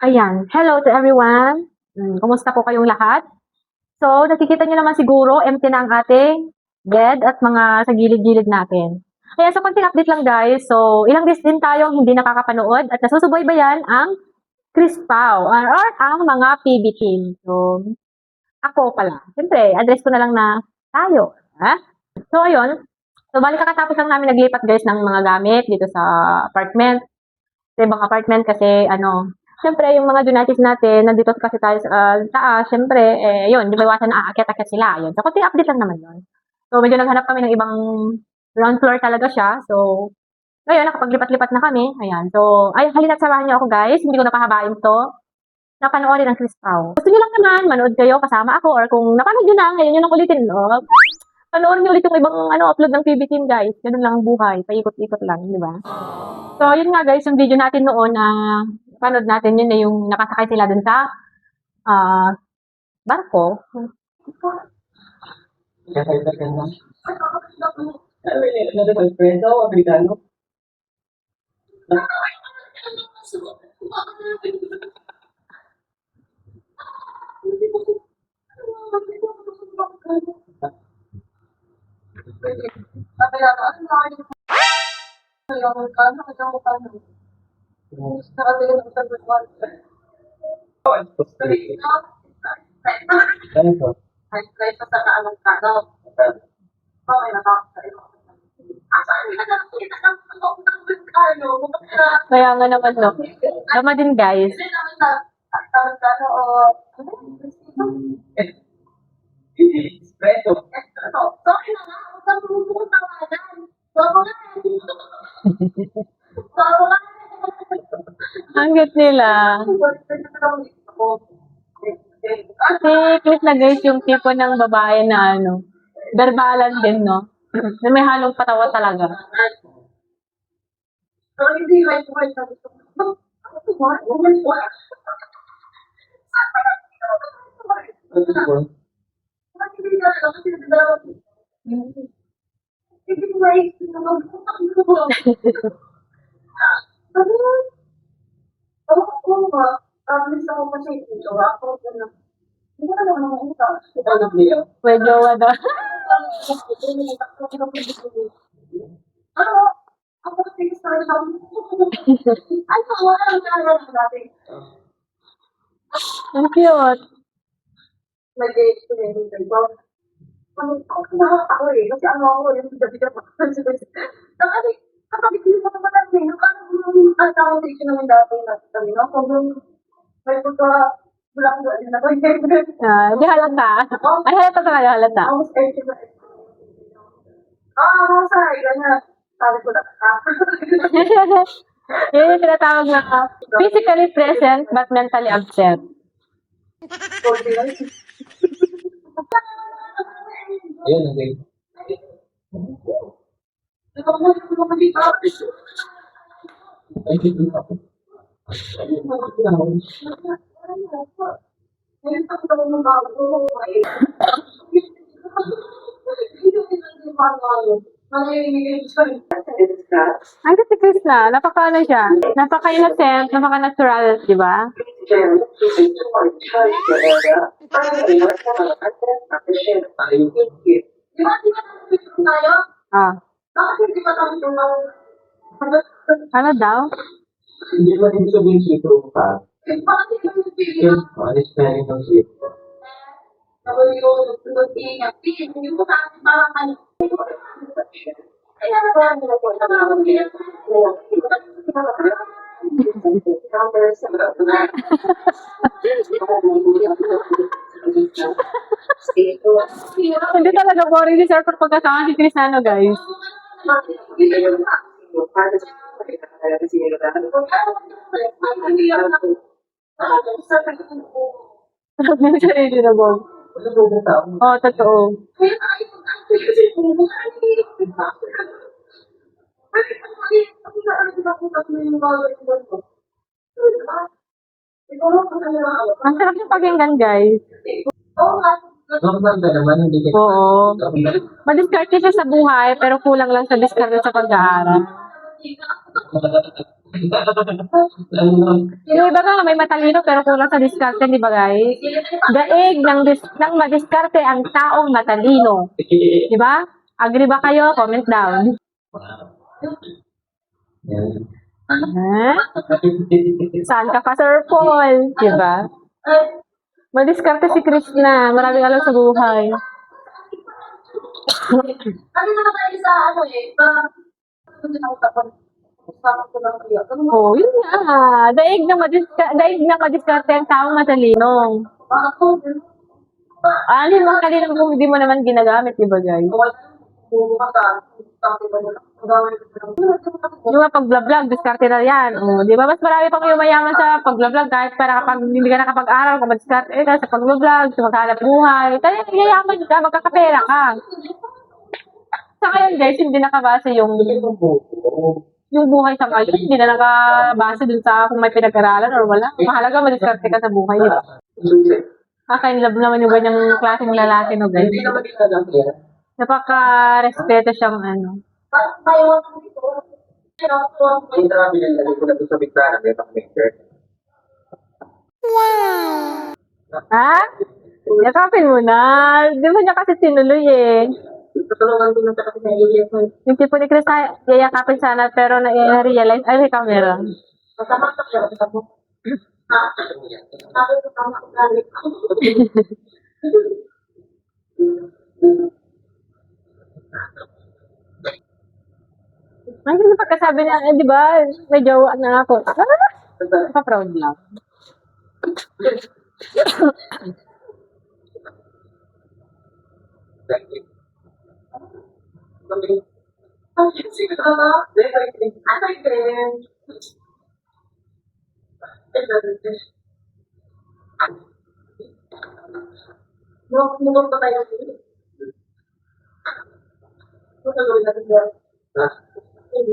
Ayan, hello to everyone. Kumusta po kayong lahat? So, nakikita niyo naman siguro, empty na ang ating bed at mga sa gilid-gilid natin. Kaya sa konting update lang guys, so ilang days din tayong hindi nakakapanood at nasusubaybayan ang Chris Pao or ang mga PB team. So, ako pala. Siyempre, address ko na lang na tayo. Ha? So, ayun. So, balik kakatapos lang namin naglipat guys ng mga gamit dito sa apartment. Sa ibang apartment kasi siyempre yung mga donatis natin, nandito kasi tayo sa taas, siyempre, yun, di ba iwasan na aakyat-akyat sila, yun. So, konting update lang naman yun. So, medyo naghanap kami ng ibang ground floor talaga siya. So, ngayon, nakapaglipat-lipat na kami. Ayan. So, ay, halina't samahan niyo ako guys. Hindi ko napahabain to. Napanoorin ang Chris Pao. Gusto niyo lang naman, manood kayo kasama ako or kung napanood niyo na, ngayon yun ang ulitin, no? Panoorin niyo ulit yung ibang upload ng PB Team guys. Ganun lang ang buhay. Paikot-ikot lang, di ba? So, yun nga guys, yung video natin noon na panood natin yun na yung nakasakay sila dun sa ah, barko. Kaya nga naman, no? Tama din guys. Ang cute nila. Si Cliff na guys, yung tipo ng babae na verbalan din, no? Na may halong patawa talaga. May jowa daw. Ang cute. Di halata. Ay, halata talaga, halata. Yun yung tinatawag na physically present but mentally absent. Ayun, okay. Ay, dito ako. Ang cute si Chris na. Napaka siya. Napaka-innocent, napaka-natural, di ba? Ah. Ano daw? Hindi ba din sabihin sweet pa? Alis na rin ng sweet. Hindi talaga boring si Sir pag pagkasama si Cristiano, guys. Sabi ng sarili na Bob. Oo, totoo. Ang sarap yung pakinggan, guys. Normal ka naman, hindi ka. Oo. Madiskarte siya sa buhay, pero kulang lang sa diskarte sa pag-aaral. Yung iba nga may matalino pero kulang sa diskarte, di ba guys? Daig ng madiskarte ang taong matalino. Di ba? Agree ba kayo? Comment down. Ha? Saan ka pa, Sir Paul? Di ba? Madiskarte si Krishna. Maraming alam sa buhay. Ano na kayo sa ano eh, hindi ako tapos. Tapos ko lang kaya. Oh, yun nga. Daig ng madiskarte ang taong matalino. Ako, Ano yung mga kalinang kung hindi mo naman ginagamit, di ba guys? Yung mga pag-vlog, diskarte na yan. O, di ba? Mas marami pang yumayaman sa pag-vlog kahit para kapag hindi ka nakapag-aral, kung mag-diskarte ka sa pag-vlog, sa maghanap buhay. Kaya yayaman ka, magkakapera ka. Sa ngayon guys, hindi nakabase yung buhay sa ngayon. Hindi na nakabase dun sa kung may pinag-aralan or wala. Mahalaga, mag-diskarte ka sa buhay. Di ba? In love naman yung ganyang klaseng lalaki, no guys. Hindi naman ginagawa yan. Napaka-respeto siyang ano. tayo dito. Yung sabi nila, ko na doon sa bigla may pang-maker. Ha? Yakapin mo na. Di ba niya kasi tinuloy eh. Tutulungan ko na sa kasi may ilis mo. Yung tipo ni Chris, yayakapin sana pero na-realize, ay may camera. Masama ka siya. Sabi ko tama ko galit. Ay, hindi pagkasabi niya, di ba, may jowa na ako. Pa-proud lang. Munod pa tayo. Ano gagawin natin dyan? Hindi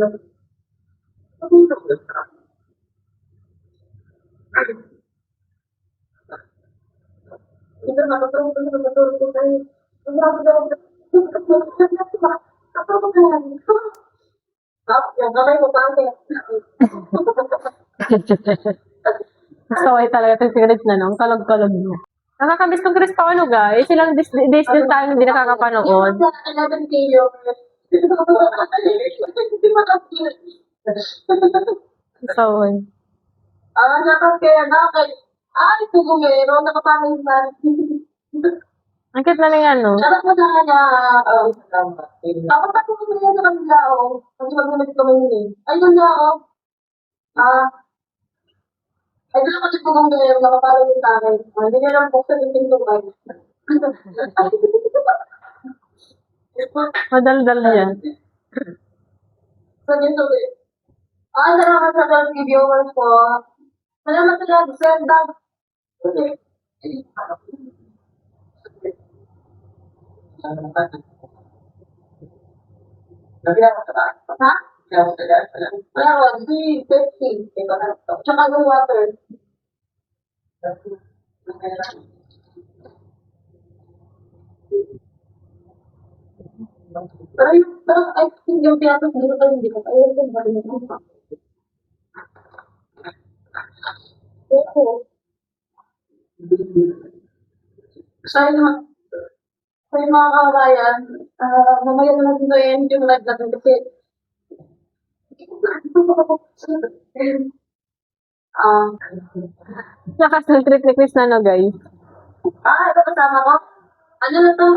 na matutulog ko tayo. Ang grabe daw. Ako ko kaya. Yung kamay mo pangit. Saway talaga itong sigaret na no, ang kalog-kalog mo. Nakakamiss kong Chris Paolo guys. Ilang days din tayo hindi nakakapanood. 11 kilo. Hindi makapil. Saway. Nakakaya nakakay. Ay, pugumero. Nakapangin na. Ang cute na ng ano. Sarap mo na na. Ako pa kung kumaya sa kanila, Kasi mag-ulit kami yun eh. Ay, doon na, Ay, doon ako sa pugumero. Nakapala yun sa akin. Hindi niya lang buksan yung pinto ko. Madaldal yan. So, yun so, salamat sa mga viewers ko. Salamat sa lahat. Senda. Okay. Ha? Meron, 350. Tsaka yung water. Pero I think yung piyatos dito tayo hindi ko. Ayun din ba rin yung pa. Oo. Sa mga kabayan, mamaya na natin ito yung live natin kasi Lakas ng trip ni Chris na no guys. ito kasama ko. Ano na to,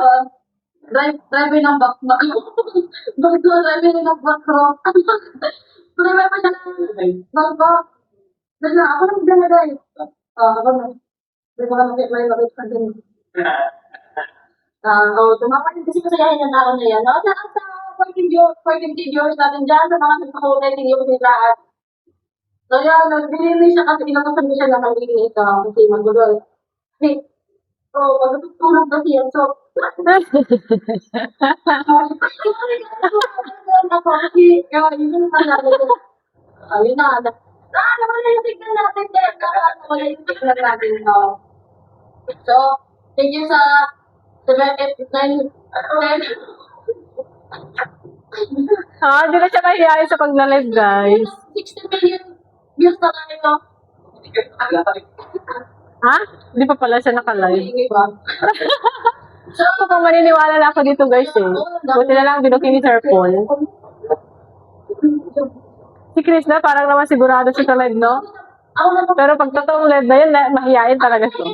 driver ng back. Bakit ko driver ng back ko? Driver pa siya ng back ko. Dala, ako lang dala guys. Ako na. Hindi ko lang makit pa din. Tumama din kasi kasayahin ng tao na yan. Lahat sa 14 viewers natin dyan, sa mga nagpakulay, hindi ko sinilaan. So yan, nagbili siya kasi inakasan siya na magiging kasi magulo. Kasi, magtutulog kasi yan. So, ako kasi, yun yung nakalala ko. Ayun na, naman na yung signal natin. Wala yung signal natin. So, thank you sa 7, 8, 9, 10. Hindi na siya mahihayin sa pagla-live, guys. 60 million views na lang ito. Ha? Hindi pa pala siya naka-live. Ingay ba? So, Kung maniniwala na ako dito, guys, eh. Buti na lang binuking ni Sir Paul. Si Chris na, parang naman sigurado siya sa live, no? ako na Pero pag totoong live na yun, mahihayin talaga siya.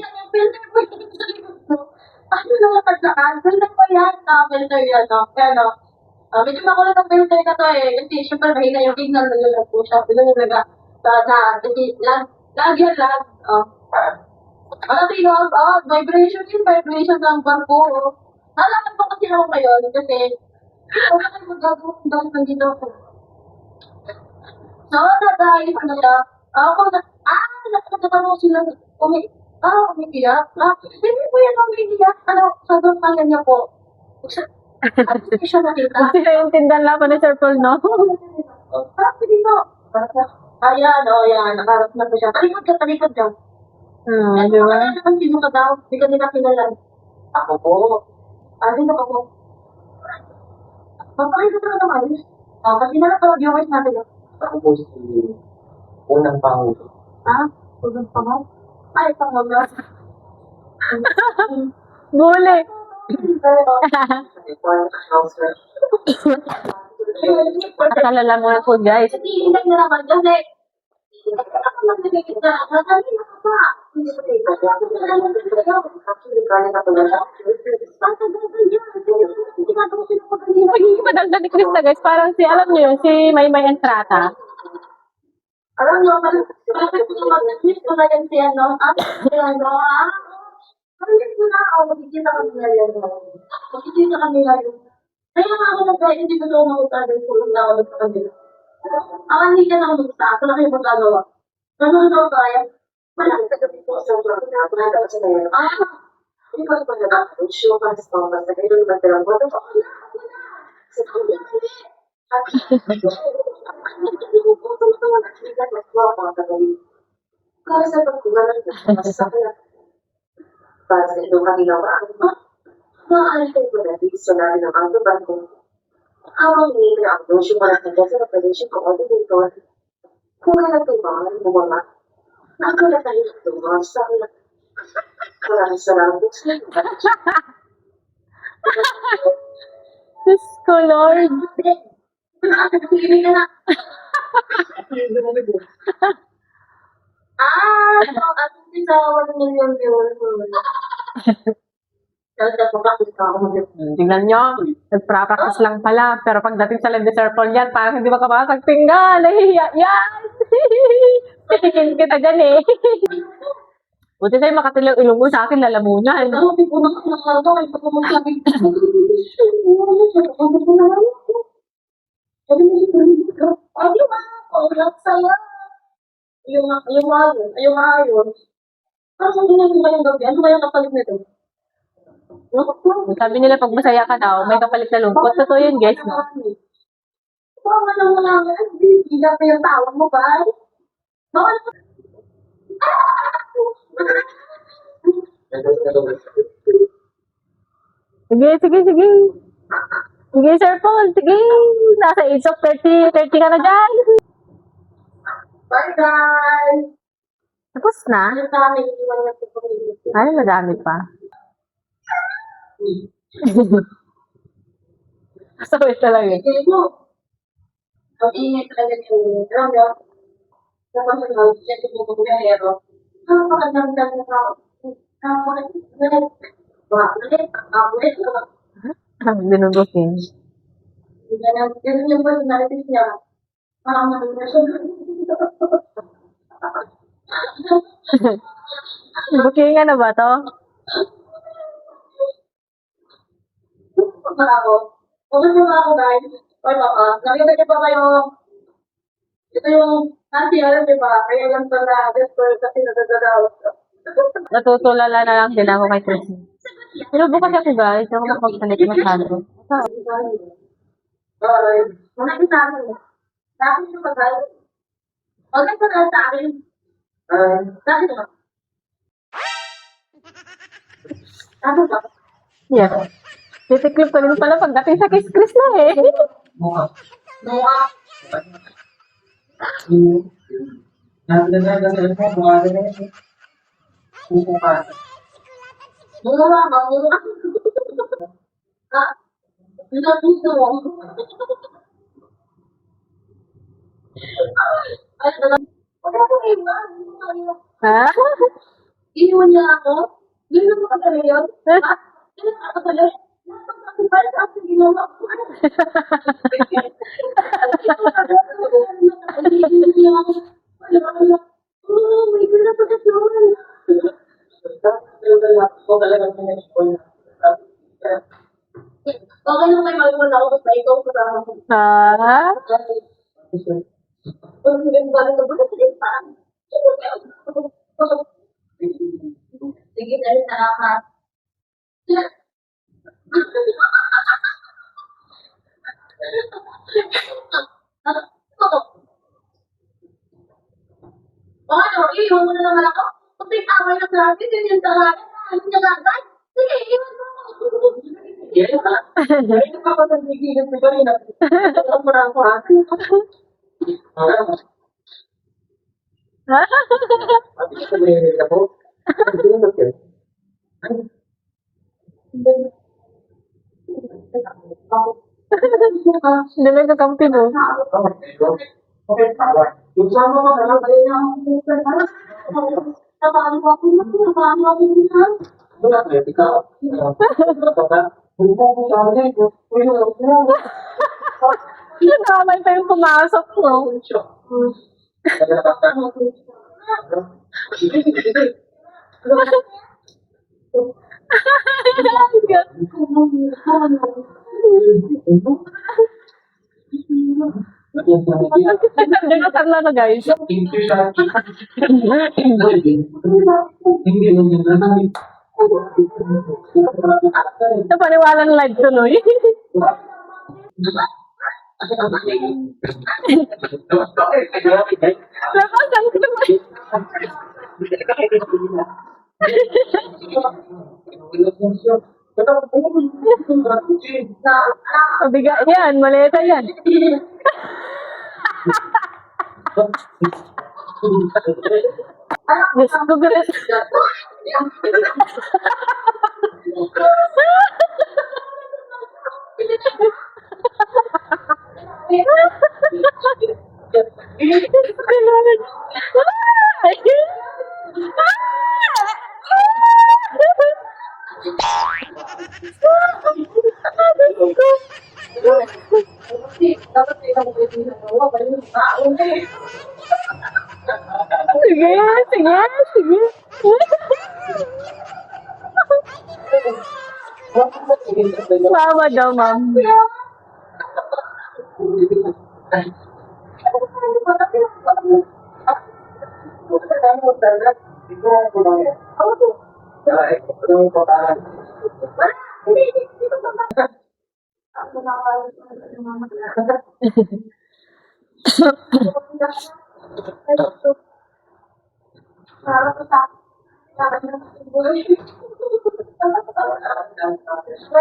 Ano na yung paglakan? Filter pa yan. Filter yan, no? Kaya, no? Medyo makulit ang filter ka to eh. Kasi, syempre, mahina yung signal na yun po siya. Bilo yung naga, kasi, lag yan, lag. Ano, vibration yun, vibration ng barko. Nalaman po kasi ako ngayon, kasi, ako na magagawin daw nandito ako. So, dahil ano siya, ako nakakatawa sila, umiiyak. Hindi po yan umiiyak. Sobrang kaya niya po. Hindi siya nakita. Hindi naiintindihan lang ako ni Sir Paul, no? Dito. Ayan, yan. Nakaharap na po siya. Talikod ka. Di ba? Ano sino ka daw? Hindi ka nila kilala. Ako po. Dito ka po. Papakita ka naman ayos. Kasi na lang viewers natin. Ako po si unang pangulo. Tulog pa ba? Ay, pangulo. Buli. Nakalala mo na po, guys. Kasi hindi na naman kasi ako nagdikit na sabi na pa. Hindi ko Magiging madaldal ni Chris na, guys. Parang si, alam niyo yun, si Maymay Entrata. alam niyo, bakit ko mag-miss ko na yan si ano? Pag-miss ko na ako, magkikita kami na yan. Magkikita kami na yun. Kaya nga ako nag-try, hindi ko doon ako tayo tulog na ako sa kanila. Hindi ka na ako magsa, ako na kayo magagawa. Ganun daw kaya. Wala ka sa po sa vlog na ako na sa ngayon. Hindi ko pa na ako, show pa sa pang basta kayo naman talagang wala pa ako. Sa kanila. Para sa pagkumalan na masasakit. Para sa inyong kanilawa, maaalay ko na gusto namin ang autoban ko. Awang hindi ang dosyo para sa kasi na pwedeng ko o dito. Kung kaya ito mga bumama, ako na tayo ito mga sa akin. Maraming salamat sa inyo. Diyos ko, Lord. Hindi ka na. At hindi sa 1 million viewers. Tapos nagpa-practice ka ako mag-video. Tingnan nyo, nagpa-practice lang pala. Pero pagdating sa live ni Sir Paul yan, parang hindi makapasag tingnan. Nahihiya yan. Titingin kita dyan eh. Buti sa'yo makatilaw ilong mo sa akin, lalamunan. Hindi ko nakakalaga. Ay, pag masabi ko. Sabi mo si Ay, yung saya. Yung ayon. Parang sabi nila yung ngayong gabi. Ano ba yung kapalit nito? Sabi nila pag masaya ka daw, may kapalit na lungkot. Totoo yun, guys, no? Parang ano mo lang. Hindi pa yung tawag mo ba? Bawal ka. Sige. Sige, Sir Paul. Sige. Nasa age of 30 ka na dyan. Bye, guys! Tapos na? Ano sa amin, iwan na sa pamilya. Ano nagamit pa? Sorry talaga. Sige mo. Ang ingay talaga yung drama. Tapos ang house, siya yung mga hero. Napakaganda na tao. Ulit. Binubukin. Ganun yung personalities niya. Parang Booking na ba to? ako. Pumunta na ako, guys. Nakita niyo ba kayo? Ito yung alam niyo ba? Kaya lang pala, desperate kasi nadadalaw. Natutulala na lang din ako kay Chris. Pero bukas ako, guys. Ako makapagsalit masyado. Manakit sa akin. Sa akin yung pagkal. Huwag ka na sa akin. Sa akin ba? Sa akin ba? Yes. Titiklip ko rin pala pagdating sa kiss-kiss na eh. Mukha. Mukha. Nagdadagdagan mo, mukha rin eh. Mukha. Mukha ba? Mukha. Ah, ano gusto mo? Ay, talagang. Ha? Iniwan niya ako? Yun naman ka pala yun? Ah, yun ako pala. Bakit ako ginawa ko? Oh, may pinapagkasuhan. Okay lang may maliwan ako basta ikaw kasama ko. Ha? Sige, dahil salamat. Ano, iiwan mo na naman ako? Kasi away na grabe, ganyan talaga. Ano niya gagay? Sige, iiwan mo ako. Yes, ha? Ay, nakapagpagigilan ko rin. Ang marang ko, ha? Pati ko sabihin ako. Ang ginagawa ko. Hindi may kakampi mo. Okay, tawa. Yung sama mo, kaya niya Nabalo ako na, nabalo ako na. wala kayo, ikaw. Kung po ko sa akin, uy, Namay pa yung pumasok mo. Nagkakasarla na guys. Ito paniwala ng live tuloy. Nakasang tuloy. Mabiga yan, maleta yan. Gusto ko guys. Sige, sige, sige. Mama daw, ma'am.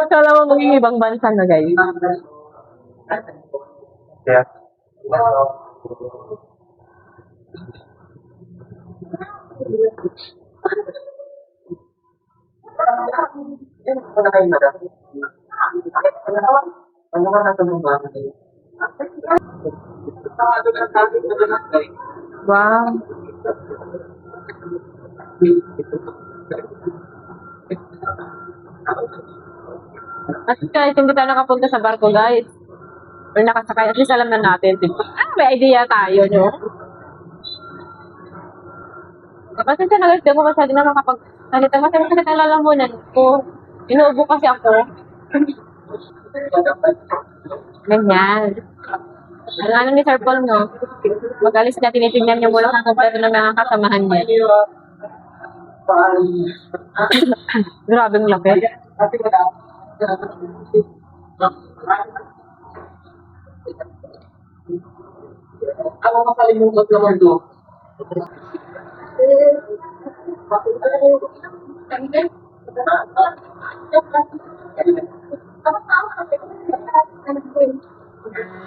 Kala mo maging ibang bansa na, guys. Yeah. Ano ka nasa mga Wow. At kahit hindi tayo nakapunta sa barko, guys. Or nakasakay, at least alam na natin. May idea tayo, no? Kasi siya guys, di ko masyado na makapag-salita. Kasi masakit ang lalamunan ko. Inuubo kasi ako. Ganyan. Ang ano ni Sir Paul, no? Mag-alis niya, tinitignan niya muna kung kompleto ng mga kasamahan niya. Grabing laki. Ako makalimutan naman to.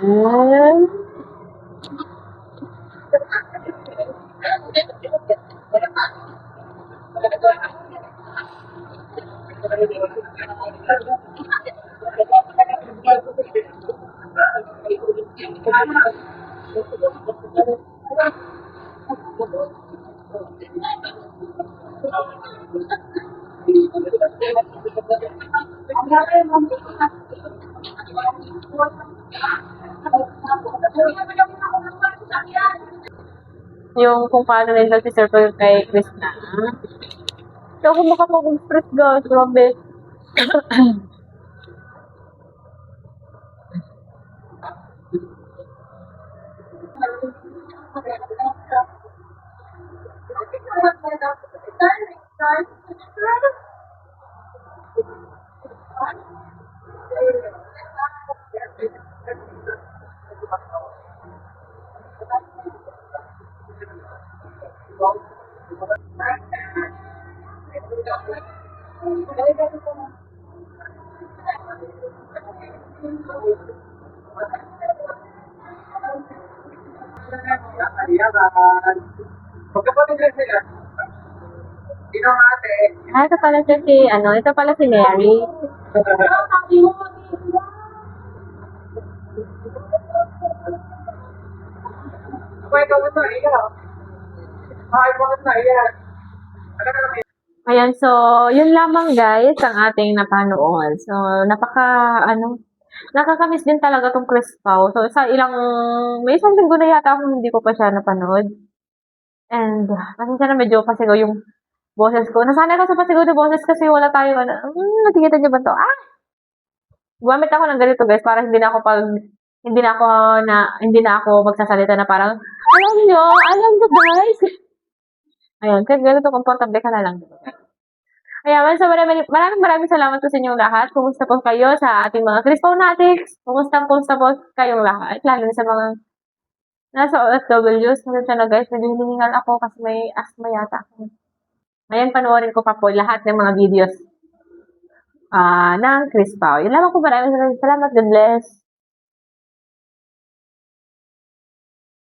Ayan. Yung kung paano nila si Circle kay Krishna. So, kung makapag-stress guys, grabe. Ayan. Magkapatid lang sila. Sino ang ate? Ah, ito pala siya si, ito pala si Mary. Ako ikaw na iya. Ay, bakit na iya? Ayan, so, yun lamang guys, ang ating napanood. So, nakakamiss din talaga tong Chris Pao. So, may isang linggo na yata akong hindi ko pa siya napanood. And, pasensya na medyo pasigaw yung boses ko. Nasanay ko sa pasigaw na boses kasi wala tayo, nakikita niyo ba to? Gumamit ako ng ganito guys, para hindi na ako magsasalita na parang, alam nyo guys. Ayun, kaya ganito, komportable ka na lang. Ayan, so maraming salamat po sa inyong lahat. Kumusta po kayo sa ating mga Chris Phonatics? Kumusta po kayong lahat? Lalo na sa mga nasa OFWs. Kumusta na guys, medyo hinihingal ako kasi may asthma yata ako. Ayan, panoorin ko pa po lahat ng mga videos ng Chris Pao. Yun lamang po, maraming salamat. God bless.